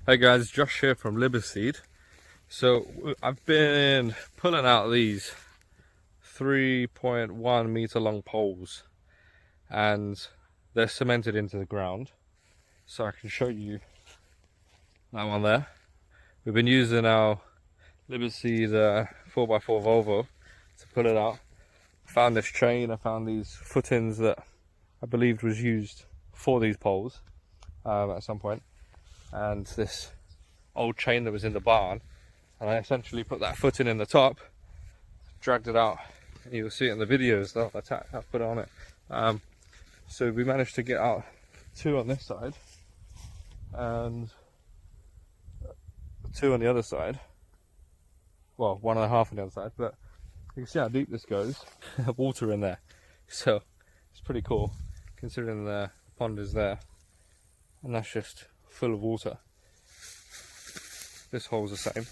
Hey guys, Josh here from Liberseed. So I've been pulling out these 3.1 meter long poles and they're cemented into the ground. So I can show you that one there. We've been using our Liberseed 4x4 Volvo to pull it out. I found this chain, I found these footings that I believed was used for these poles at some point. And this old chain that was in the barn, and I essentially put that footing in the top, dragged it out, and you'll see it in the videos that I've put on it. So we managed to get out 2 on this side and 2 on the other side, well 1.5 on the other side, but you can see how deep this goes. Water in there, so it's pretty cool considering the pond is there and that's just full of water. This hole's the same,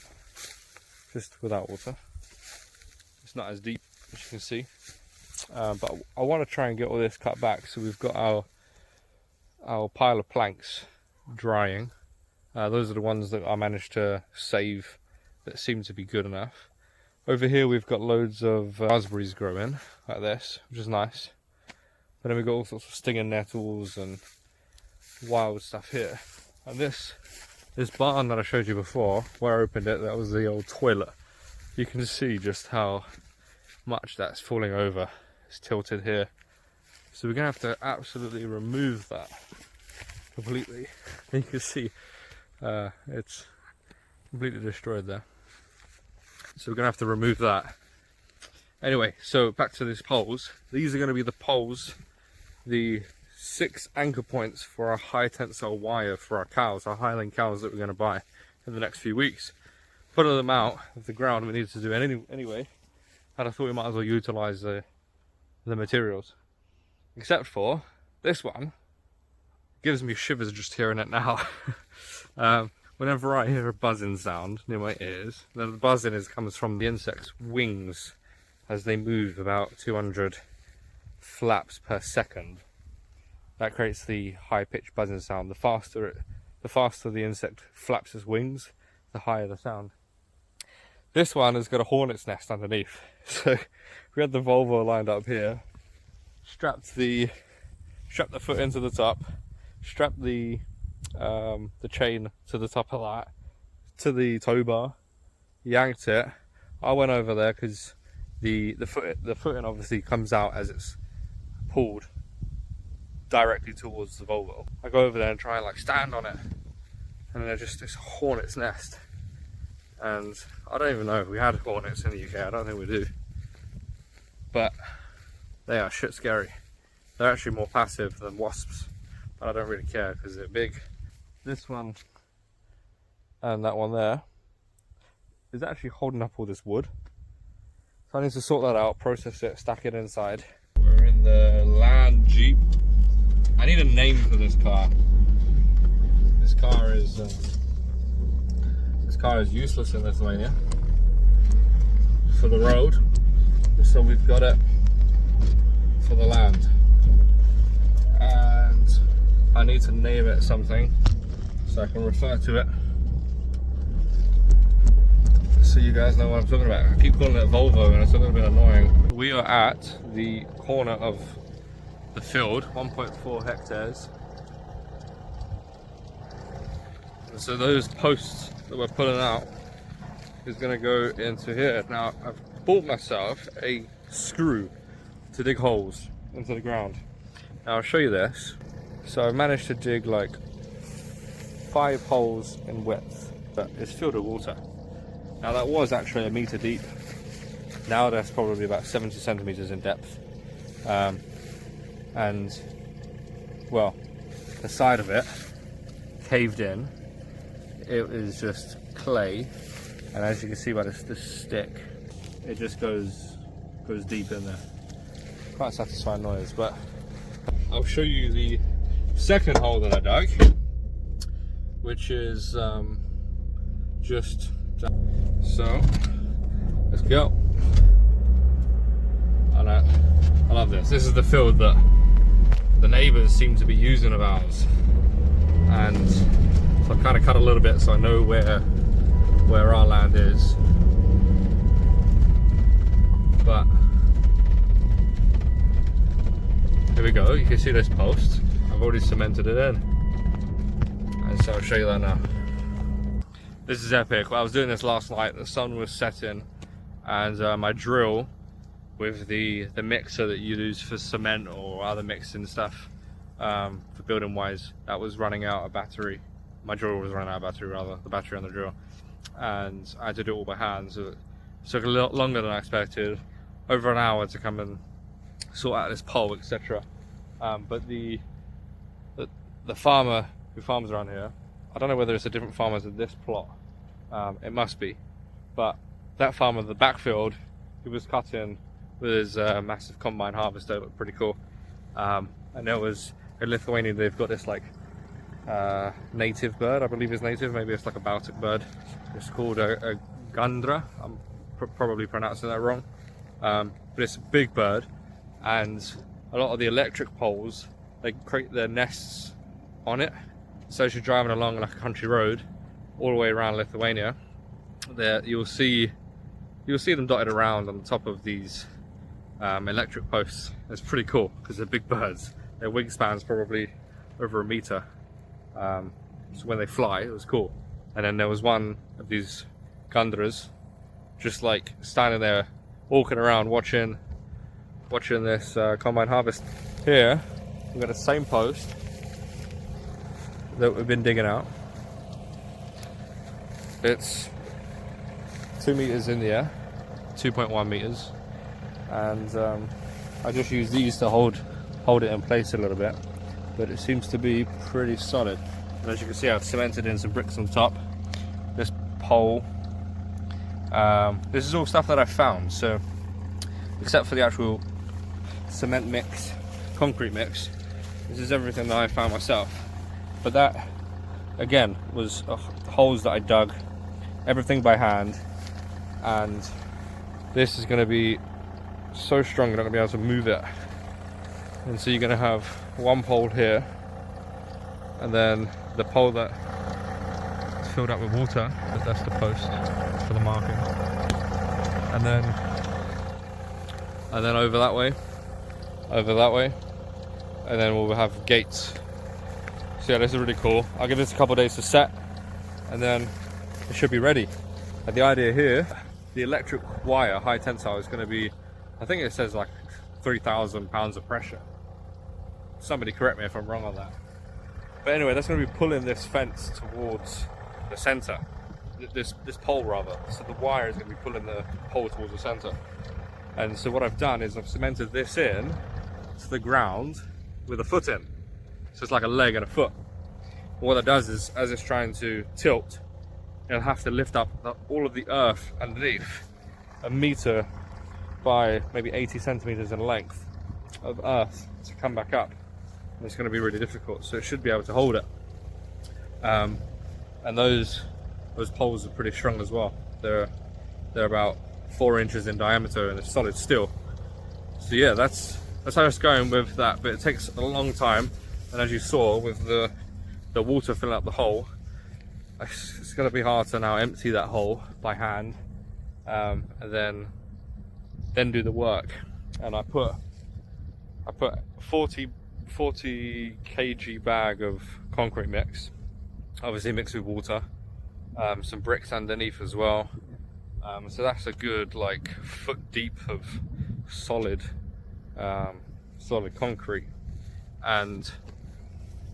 just without water. It's not as deep as you can see, but I want to try and get all this cut back. So we've got our pile of planks drying. Those are the ones that I managed to save that seem to be good enough. Over here we've got loads of raspberries growing like this, which is nice. But then we've got all sorts of stinging nettles and wild stuff here. And this barn that I showed you before, where I opened it, that was the old toilet. You can see just how much that's falling over. It's tilted here. So we're going to have to absolutely remove that completely. You can see it's completely destroyed there. So we're going to have to remove that. Anyway, so back to these poles. These are going to be the poles, the 6 anchor points for our high tensile wire for our cows, our highland cows that we're going to buy in the next few weeks. Putting them out of the ground, we needed to do it anyway, and I thought we might as well utilize the materials. Except for this one, gives me shivers just hearing it now. Whenever I hear a buzzing sound near my ears, the buzzing comes from the insect's wings as they move about 200 flaps per second. That creates the high-pitched buzzing sound. The faster the insect flaps its wings, the higher the sound. This one has got a hornet's nest underneath. So we had the Volvo lined up here, strapped the foot into the top, strapped the chain to the top of that, to the tow bar, yanked it. I went over there because the footing obviously comes out as it's pulled directly towards the Volvo. I go over there and try and like stand on it, and there's just this hornet's nest. And I don't even know if we had hornets in the UK, I don't think we do. But they are shit scary. They're actually more passive than wasps, but I don't really care because they're big. This one and that one there is actually holding up all this wood. So I need to sort that out, process it, stack it inside. We're in the Land Jeep. I need a name for this car. This car is useless in Lithuania for the road, so we've got it for the land. And I need to name it something so I can refer to it, so you guys know what I'm talking about. I keep calling it Volvo and it's a little bit annoying. We are at the corner of the field, 1.4 hectares. And so those posts that we're pulling out is going to go into here. Now I've bought myself a screw to dig holes into the ground. Now I'll show you this. So I've managed to dig like 5 holes in width, but it's filled with water. Now that was actually 1 meter deep. Now that's probably about 70 centimeters in depth. And well, the side of it caved in. It is just clay, and as you can see by this stick, it just goes deep in there. Quite satisfying noise. But I'll show you the second hole that I dug, which is just so. Let's go. And I love this. This is the field that the neighbours seem to be using of ours, and So I kind of cut a little bit so I know where our land is. But here we go, you can see this post. I've already cemented it in. And so I'll show you that now. This is epic. Well, I was doing this last night, the sun was setting, and my drill with the mixer that you use for cement or other mixing stuff for building wise, that was running out of battery. My drill was running out of battery, rather, the battery on the drill. And I had to do it all by hand, so it took a lot longer than I expected. Over an hour to come and sort out this pole, etc. But the farmer who farms around here, I don't know whether it's a different farmer to this plot. It must be. But that farmer in the backfield, he was cutting with his massive combine harvester. It looked pretty cool. And there was, in Lithuania, they've got this like native bird, I believe is native, maybe it's like a Baltic bird. It's called a gandra. I'm probably pronouncing that wrong. But it's a big bird, and a lot of the electric poles, they create their nests on it. So as you're driving along like a country road all the way around Lithuania, there you'll see them dotted around on the top of these electric posts. It's pretty cool because they're big birds. Their wingspan's probably over a meter. So when they fly, it was cool. And then there was one of these gandras just like standing there walking around watching this combine harvest. Here we've got the same post that we've been digging out. It's 2 meters in the air, 2.1 meters, and I just use these to hold it in place a little bit, but it seems to be pretty solid. And as you can see, I've cemented in some bricks on top. This pole, this is all stuff that I found, so except for the actual cement mix, concrete mix, this is everything that I found myself. But that, again, was holes that I dug, everything by hand, and this is going to be so strong you're not going to be able to move it. And so you're going to have one pole here, and then the pole that is filled up with water, that's the post for the marking, and then over that way, and then we'll have gates. So yeah, this is really cool. I'll give this a couple of days to set, and then it should be ready. And the idea here, the electric wire, high tensile, is going to be, I think it says like 3,000 pounds of pressure. Somebody correct me if I'm wrong on that. But anyway, that's going to be pulling this fence towards the center. This pole rather. So the wire is going to be pulling the pole towards the center. And so what I've done is I've cemented this in to the ground with a foot in. So it's like a leg and a foot. What that does is, as it's trying to tilt, it'll have to lift up all of the earth underneath, a meter by maybe 80 centimeters in length of earth to come back up. And it's going to be really difficult, so it should be able to hold it. And those poles are pretty strong as well. They're about 4 inches in diameter and they're solid steel. So yeah, that's how it's going with that, but it takes a long time. And as you saw with the water filling up the hole, it's going to be hard to now empty that hole by hand, and then do the work. And I put 40 kg bag of concrete mix, obviously mixed with water, some bricks underneath as well. So that's a good like foot deep of solid concrete, and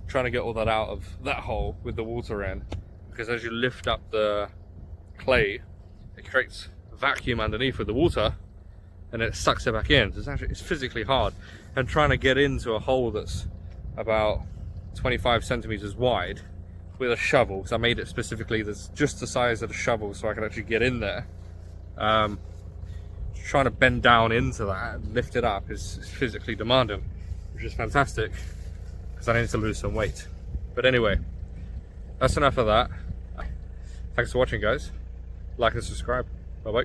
trying to get all that out of that hole with the water in, because as you lift up the clay, it creates a vacuum underneath with the water, and it sucks it back in. So it's physically hard, and trying to get into a hole that's about 25 centimeters wide with a shovel, because I made it specifically that's just the size of the shovel so I can actually get in there. Trying to bend down into that and lift it up is physically demanding, which is fantastic because I need to lose some weight. But anyway, that's enough of that. Thanks for watching, guys. Like and subscribe. Bye bye.